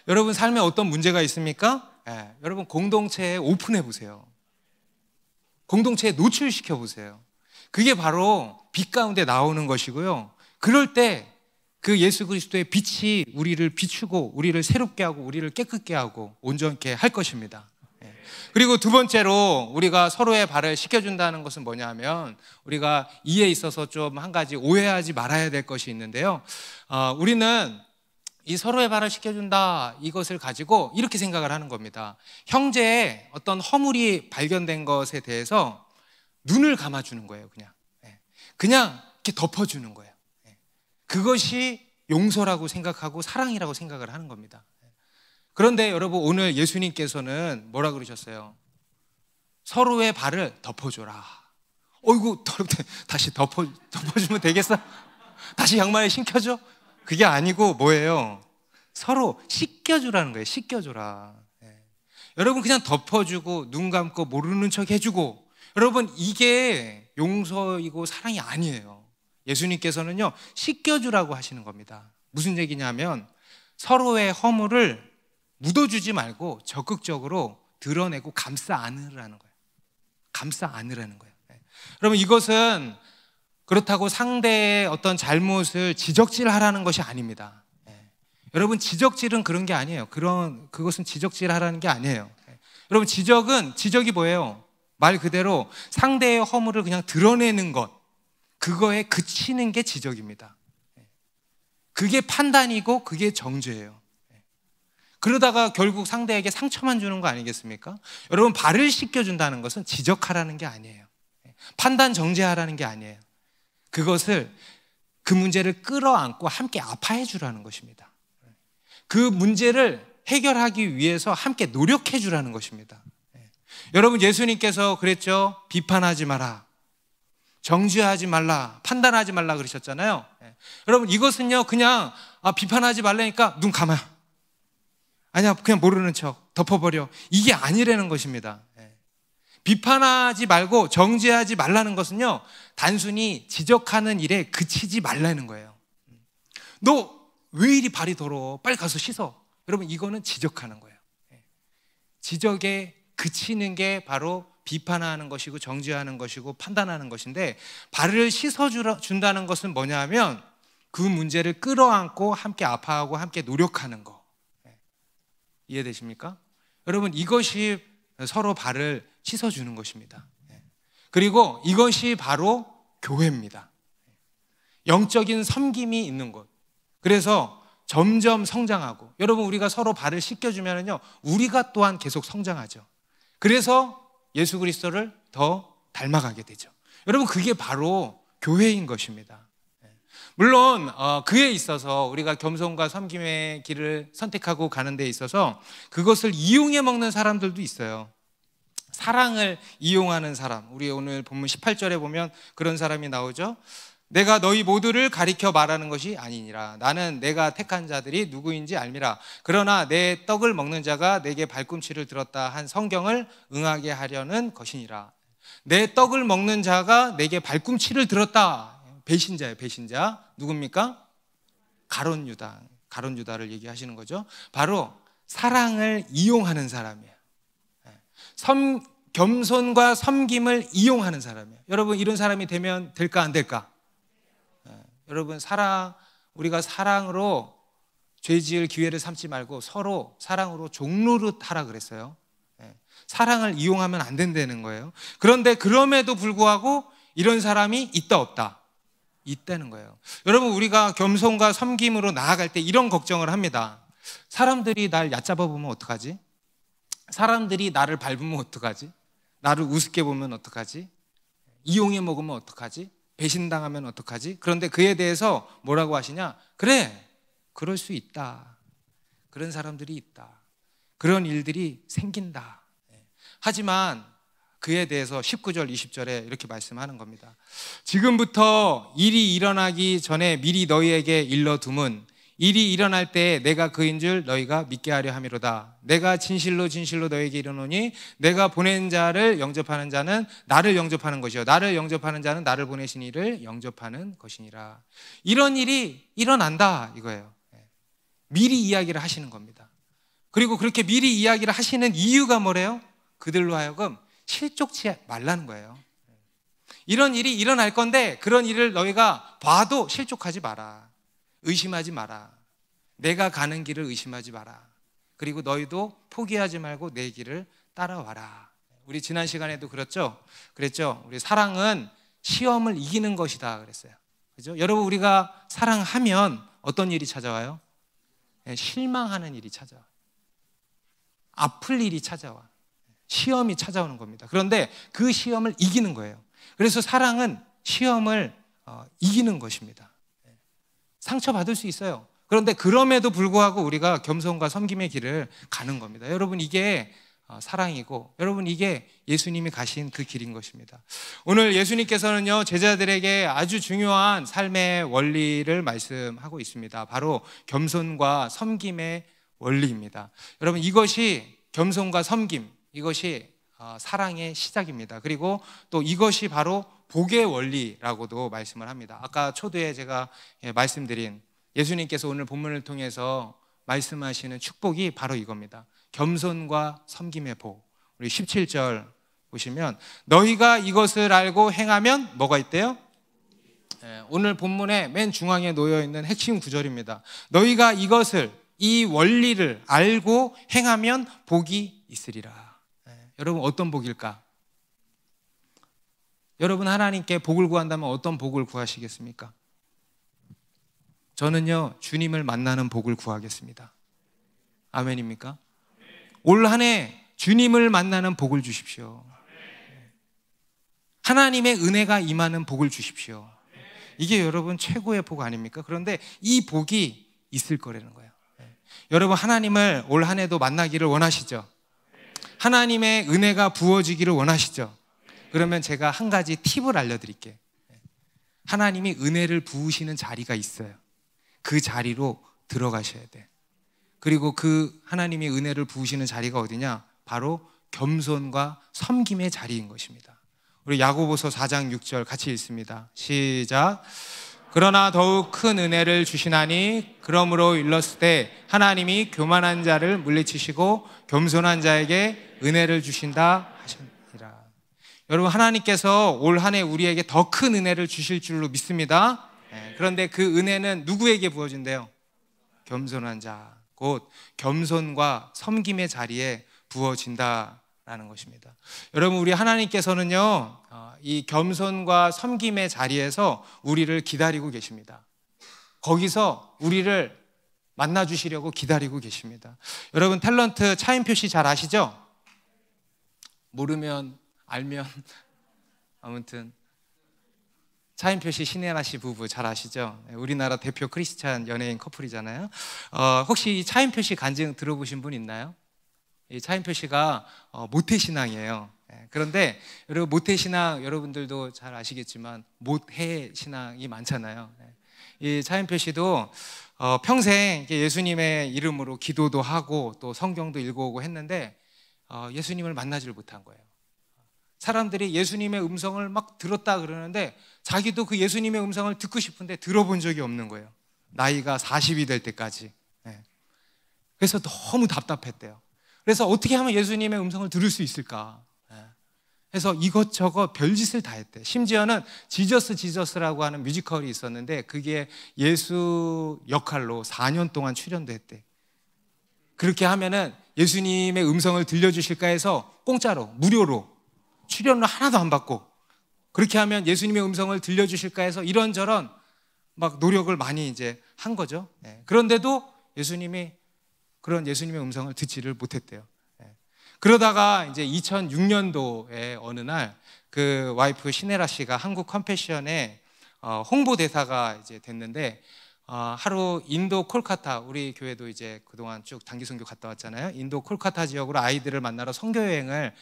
A: 여러분 삶에 어떤 문제가 있습니까? 여러분 공동체에 오픈해 보세요. 공동체에 노출시켜 보세요. 그게 바로 빛 가운데 나오는 것이고요. 그럴 때 그 예수 그리스도의 빛이 우리를 비추고 우리를 새롭게 하고 우리를 깨끗게 하고 온전케 할 것입니다. 그리고 두 번째로 우리가 서로의 발을 씻겨준다는 것은 뭐냐면, 우리가 이에 있어서 좀 한 가지 오해하지 말아야 될 것이 있는데요, 우리는 이 서로의 발을 씻겨준다, 이것을 가지고 이렇게 생각을 하는 겁니다. 형제의 어떤 허물이 발견된 것에 대해서 눈을 감아주는 거예요. 그냥 이렇게 덮어주는 거예요. 그것이 용서라고 생각하고 사랑이라고 생각을 하는 겁니다. 그런데 여러분, 오늘 예수님께서는 뭐라 그러셨어요? 서로의 발을 덮어줘라. 어이구, 다시 덮어주면 되겠어? 다시 양말에 신겨줘? 그게 아니고 뭐예요? 서로 씻겨주라는 거예요. 씻겨줘라. 여러분, 그냥 덮어주고 눈 감고 모르는 척 해주고, 여러분 이게 용서이고 사랑이 아니에요. 예수님께서는요 씻겨주라고 하시는 겁니다. 무슨 얘기냐면, 서로의 허물을 묻어주지 말고 적극적으로 드러내고 감싸 안으라는 거예요. 감싸 안으라는 거예요. 여러분, 이것은 그렇다고 상대의 어떤 잘못을 지적질하라는 것이 아닙니다. 여러분, 지적질은 그런 게 아니에요. 그것은 지적질하라는 게 아니에요. 여러분, 지적이 뭐예요? 말 그대로 상대의 허물을 그냥 드러내는 것, 그거에 그치는 게 지적입니다. 그게 판단이고 그게 정죄예요. 그러다가 결국 상대에게 상처만 주는 거 아니겠습니까? 여러분, 발을 씻겨준다는 것은 지적하라는 게 아니에요. 판단 정죄하라는 게 아니에요. 그것을, 그 문제를 끌어안고 함께 아파해 주라는 것입니다. 그 문제를 해결하기 위해서 함께 노력해 주라는 것입니다. 여러분, 예수님께서 그랬죠. 비판하지 마라, 정죄하지 말라, 판단하지 말라 그러셨잖아요. 여러분, 이것은요 그냥 비판하지 말라니까 눈 감아, 아니야 그냥 모르는 척 덮어버려, 이게 아니라는 것입니다. 비판하지 말고 정죄하지 말라는 것은요 단순히 지적하는 일에 그치지 말라는 거예요. 너 왜 이리 발이 더러워, 빨리 가서 씻어. 여러분, 이거는 지적하는 거예요. 지적에 그치는 게 바로 비판하는 것이고 정죄하는 것이고 판단하는 것인데, 발을 씻어준다는 것은 뭐냐면 그 문제를 끌어안고 함께 아파하고 함께 노력하는 거. 이해되십니까? 여러분, 이것이 서로 발을 씻어주는 것입니다. 그리고 이것이 바로 교회입니다. 영적인 섬김이 있는 곳. 그래서 점점 성장하고, 여러분 우리가 서로 발을 씻겨주면요 우리가 또한 계속 성장하죠. 그래서 예수 그리스도를 더 닮아가게 되죠. 여러분 그게 바로 교회인 것입니다. 물론 그에 있어서 우리가 겸손과 섬김의 길을 선택하고 가는 데 있어서 그것을 이용해 먹는 사람들도 있어요. 사랑을 이용하는 사람, 우리 오늘 본문 18절에 보면 그런 사람이 나오죠. 내가 너희 모두를 가리켜 말하는 것이 아니니라. 나는 내가 택한 자들이 누구인지 알미라. 그러나 내 떡을 먹는 자가 내게 발꿈치를 들었다 한 성경을 응하게 하려는 것이니라. 내 떡을 먹는 자가 내게 발꿈치를 들었다. 배신자예요, 배신자. 누굽니까? 가룟 유다. 가룟 유다를 얘기하시는 거죠. 바로 사랑을 이용하는 사람이에요. 겸손과 섬김을 이용하는 사람이에요. 여러분 이런 사람이 되면 될까 안 될까? 여러분 우리가 사랑으로 죄지을 기회를 삼지 말고 서로 사랑으로 종로릇 하라 그랬어요. 사랑을 이용하면 안 된다는 거예요. 그런데 그럼에도 불구하고 이런 사람이 있다 없다? 있다는 거예요. 여러분 우리가 겸손과 섬김으로 나아갈 때 이런 걱정을 합니다. 사람들이 날 얕잡아 보면 어떡하지? 사람들이 나를 밟으면 어떡하지? 나를 우습게 보면 어떡하지? 이용해 먹으면 어떡하지? 배신당하면 어떡하지? 그런데 그에 대해서 뭐라고 하시냐? 그래, 그럴 수 있다. 그런 사람들이 있다. 그런 일들이 생긴다. 하지만 그에 대해서 19절, 20절에 이렇게 말씀하는 겁니다. 지금부터 일이 일어나기 전에 미리 너희에게 일러둠은 일이 일어날 때 내가 그인 줄 너희가 믿게 하려 함이로다. 내가 진실로 진실로 너희에게 이르노니 내가 보낸 자를 영접하는 자는 나를 영접하는 것이요 나를 영접하는 자는 나를 보내신 이를 영접하는 것이니라. 이런 일이 일어난다 이거예요. 미리 이야기를 하시는 겁니다. 그리고 그렇게 미리 이야기를 하시는 이유가 뭐래요? 그들로 하여금 실족치 말라는 거예요. 이런 일이 일어날 건데 그런 일을 너희가 봐도 실족하지 마라. 의심하지 마라. 내가 가는 길을 의심하지 마라. 그리고 너희도 포기하지 말고 내 길을 따라와라. 우리 지난 시간에도 그랬죠? 우리 사랑은 시험을 이기는 것이다 그랬어요. 그죠? 여러분 우리가 사랑하면 어떤 일이 찾아와요? 실망하는 일이 찾아와. 아플 일이 찾아와. 시험이 찾아오는 겁니다. 그런데 그 시험을 이기는 거예요. 그래서 사랑은 시험을 이기는 것입니다. 상처받을 수 있어요. 그런데 그럼에도 불구하고 우리가 겸손과 섬김의 길을 가는 겁니다. 여러분 이게 사랑이고 여러분 이게 예수님이 가신 그 길인 것입니다. 오늘 예수님께서는요 제자들에게 아주 중요한 삶의 원리를 말씀하고 있습니다. 바로 겸손과 섬김의 원리입니다. 여러분 이것이 겸손과 섬김, 이것이 사랑의 시작입니다. 그리고 또 이것이 바로 복의 원리라고도 말씀을 합니다. 아까 초두에 제가 말씀드린 예수님께서 오늘 본문을 통해서 말씀하시는 축복이 바로 이겁니다. 겸손과 섬김의 복. 우리 17절 보시면 너희가 이것을 알고 행하면 뭐가 있대요? 오늘 본문의 맨 중앙에 놓여있는 핵심 구절입니다. 너희가 이것을, 이 원리를 알고 행하면 복이 있으리라. 여러분 어떤 복일까? 여러분 하나님께 복을 구한다면 어떤 복을 구하시겠습니까? 저는요 주님을 만나는 복을 구하겠습니다. 아멘입니까? 올 한 해 주님을 만나는 복을 주십시오. 하나님의 은혜가 임하는 복을 주십시오. 이게 여러분 최고의 복 아닙니까? 그런데 이 복이 있을 거라는 거예요. 여러분 하나님을 올 한 해도 만나기를 원하시죠? 하나님의 은혜가 부어지기를 원하시죠? 그러면 제가 한 가지 팁을 알려드릴게요. 하나님이 은혜를 부으시는 자리가 있어요. 그 자리로 들어가셔야 돼. 그리고 그 하나님이 은혜를 부으시는 자리가 어디냐? 바로 겸손과 섬김의 자리인 것입니다. 우리 야고보서 4장 6절 같이 읽습니다. 시작. 그러나 더욱 큰 은혜를 주시나니 그러므로 일렀을 때 하나님이 교만한 자를 물리치시고 겸손한 자에게 은혜를 주신다 하셨느니라. 여러분 하나님께서 올 한 해 우리에게 더 큰 은혜를 주실 줄로 믿습니다. 그런데 그 은혜는 누구에게 부어진대요? 겸손한 자, 곧 겸손과 섬김의 자리에 부어진다라는 라는 것입니다. 여러분, 우리 하나님께서는요, 이 겸손과 섬김의 자리에서 우리를 기다리고 계십니다. 거기서 우리를 만나 주시려고 기다리고 계십니다. 여러분, 탤런트 차인표 씨 잘 아시죠? 모르면 알면 아무튼 차인표 씨, 신혜나 씨 부부 잘 아시죠? 우리나라 대표 크리스찬 연예인 커플이잖아요. 혹시 이 차인표 씨 간증 들어보신 분 있나요? 이 차인표 씨가 모태신앙이에요. 그런데 여러분, 모태신앙 여러분들도 잘 아시겠지만 모태신앙이 많잖아요. 이 차인표 씨도 평생 예수님의 이름으로 기도도 하고 또 성경도 읽어오고 했는데 예수님을 만나지를 못한 거예요. 사람들이 예수님의 음성을 막 들었다 그러는데 자기도 그 예수님의 음성을 듣고 싶은데 들어본 적이 없는 거예요. 나이가 40이 될 때까지. 그래서 너무 답답했대요. 그래서 어떻게 하면 예수님의 음성을 들을 수 있을까? 그래서 이것저것 별짓을 다 했대. 심지어는 지저스라고 하는 뮤지컬이 있었는데 그게 예수 역할로 4년 동안 출연도 했대. 그렇게 하면은 예수님의 음성을 들려주실까 해서 공짜로, 무료로 출연료 하나도 안 받고 그렇게 하면 예수님의 음성을 들려주실까 해서 이런저런 막 노력을 많이 이제 한 거죠. 그런데도 그런 예수님의 음성을 듣지를 못했대요. 그러다가 이제 2006년도에 어느 날 그 와이프 신혜라 씨가 한국 컴패션의 홍보대사가 이제 됐는데 하루 인도 콜카타, 우리 교회도 이제 그동안 쭉 단기 선교 갔다 왔잖아요. 인도 콜카타 지역으로 아이들을 만나러 선교 여행을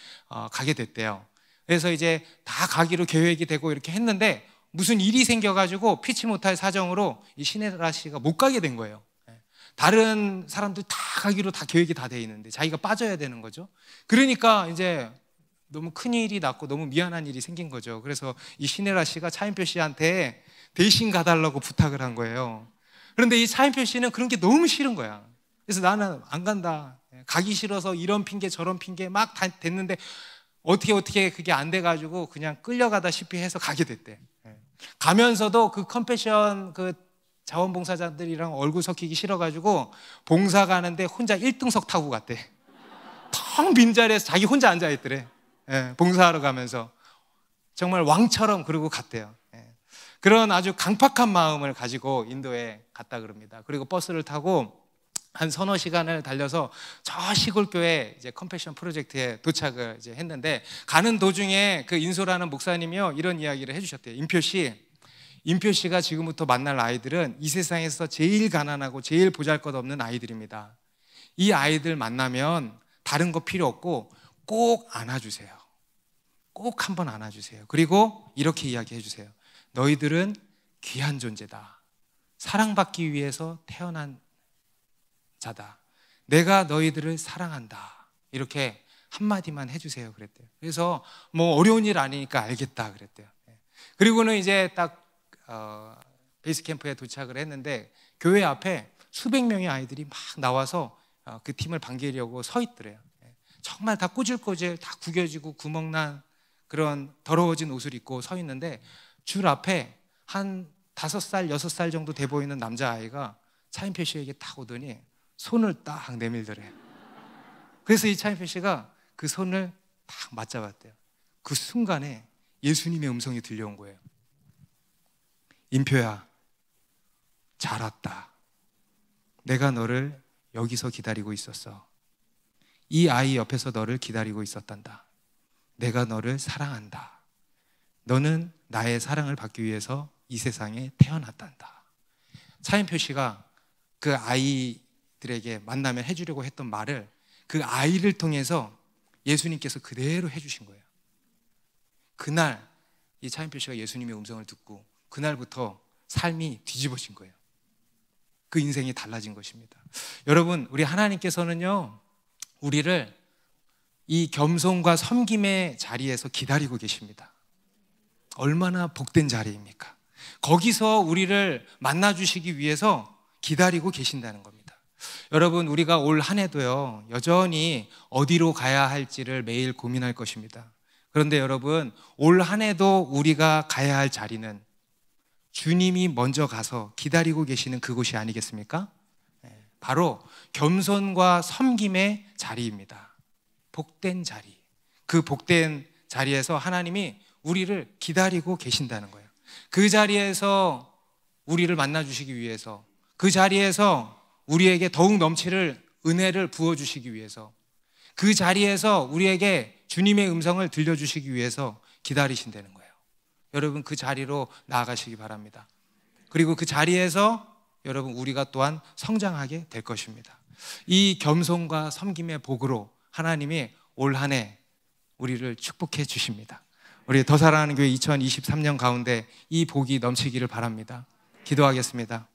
A: 가게 됐대요. 그래서 이제 다 가기로 계획이 되고 이렇게 했는데 무슨 일이 생겨가지고 피치 못할 사정으로 이 신혜라 씨가 못 가게 된 거예요. 다른 사람들 다 가기로 다 계획이 다 돼 있는데 자기가 빠져야 되는 거죠. 그러니까 이제 너무 큰일이 났고 너무 미안한 일이 생긴 거죠. 그래서 이 신혜라 씨가 차인표 씨한테 대신 가달라고 부탁을 한 거예요. 그런데 이 차인표 씨는 그런 게 너무 싫은 거야. 그래서 나는 안 간다, 가기 싫어서 이런 핑계 저런 핑계 막 다 됐는데 어떻게 그게 안 돼가지고 그냥 끌려가다시피 해서 가게 됐대. 가면서도 그 컴패션 그 자원봉사자들이랑 얼굴 섞이기 싫어가지고 봉사 가는데 혼자 1등석 타고 갔대. 텅 빈 자리에서 자기 혼자 앉아있더래. 봉사하러 가면서 정말 왕처럼 그러고 갔대요. 그런 아주 강팍한 마음을 가지고 인도에 갔다 그럽니다. 그리고 버스를 타고 한 서너 시간을 달려서 저 시골교회 이제 컴패션 프로젝트에 도착을 이제 했는데 가는 도중에 그 인소라는 목사님이요 이런 이야기를 해주셨대요. 인표 씨가 지금부터 만날 아이들은 이 세상에서 제일 가난하고 제일 보잘것없는 아이들입니다. 이 아이들 만나면 다른 거 필요 없고 꼭 안아주세요. 꼭 한번 안아주세요. 그리고 이렇게 이야기해 주세요. 너희들은 귀한 존재다. 사랑받기 위해서 태어난 자다. 내가 너희들을 사랑한다. 이렇게 한마디만 해주세요 그랬대요. 그래서 뭐 어려운 일 아니니까 알겠다 그랬대요. 그리고는 이제 딱 베이스 캠프에 도착을 했는데 교회 앞에 수백 명의 아이들이 막 나와서 그 팀을 반기려고 서 있더래요. 정말 다 꼬질꼬질 다 구겨지고 구멍난 그런 더러워진 옷을 입고 서 있는데 줄 앞에 한 5살, 6살 정도 돼 보이는 남자아이가 차인표 씨에게 딱 오더니 손을 딱 내밀더래요. 그래서 이 차인표 씨가 그 손을 딱 맞잡았대요. 그 순간에 예수님의 음성이 들려온 거예요. 인표야, 잘 왔다. 내가 너를 여기서 기다리고 있었어. 이 아이 옆에서 너를 기다리고 있었단다. 내가 너를 사랑한다. 너는 나의 사랑을 받기 위해서 이 세상에 태어났단다. 차인표 씨가 그 아이들에게 만나면 해주려고 했던 말을 그 아이를 통해서 예수님께서 그대로 해주신 거예요. 그날 이 차인표 씨가 예수님의 음성을 듣고 그날부터 삶이 뒤집어진 거예요. 그 인생이 달라진 것입니다. 여러분, 우리 하나님께서는요 우리를 이 겸손과 섬김의 자리에서 기다리고 계십니다. 얼마나 복된 자리입니까? 거기서 우리를 만나주시기 위해서 기다리고 계신다는 겁니다. 여러분, 우리가 올 한 해도요 여전히 어디로 가야 할지를 매일 고민할 것입니다. 그런데 여러분, 올 한 해도 우리가 가야 할 자리는 주님이 먼저 가서 기다리고 계시는 그곳이 아니겠습니까? 바로 겸손과 섬김의 자리입니다. 복된 자리. 그 복된 자리에서 하나님이 우리를 기다리고 계신다는 거예요. 그 자리에서 우리를 만나주시기 위해서, 그 자리에서 우리에게 더욱 넘치는 은혜를 부어주시기 위해서, 그 자리에서 우리에게 주님의 음성을 들려주시기 위해서 기다리신다는 거예요. 여러분, 그 자리로 나아가시기 바랍니다. 그리고 그 자리에서 여러분, 우리가 또한 성장하게 될 것입니다. 이 겸손과 섬김의 복으로 하나님이 올 한 해 우리를 축복해 주십니다. 우리 더 사랑하는 교회 2023년 가운데 이 복이 넘치기를 바랍니다. 기도하겠습니다.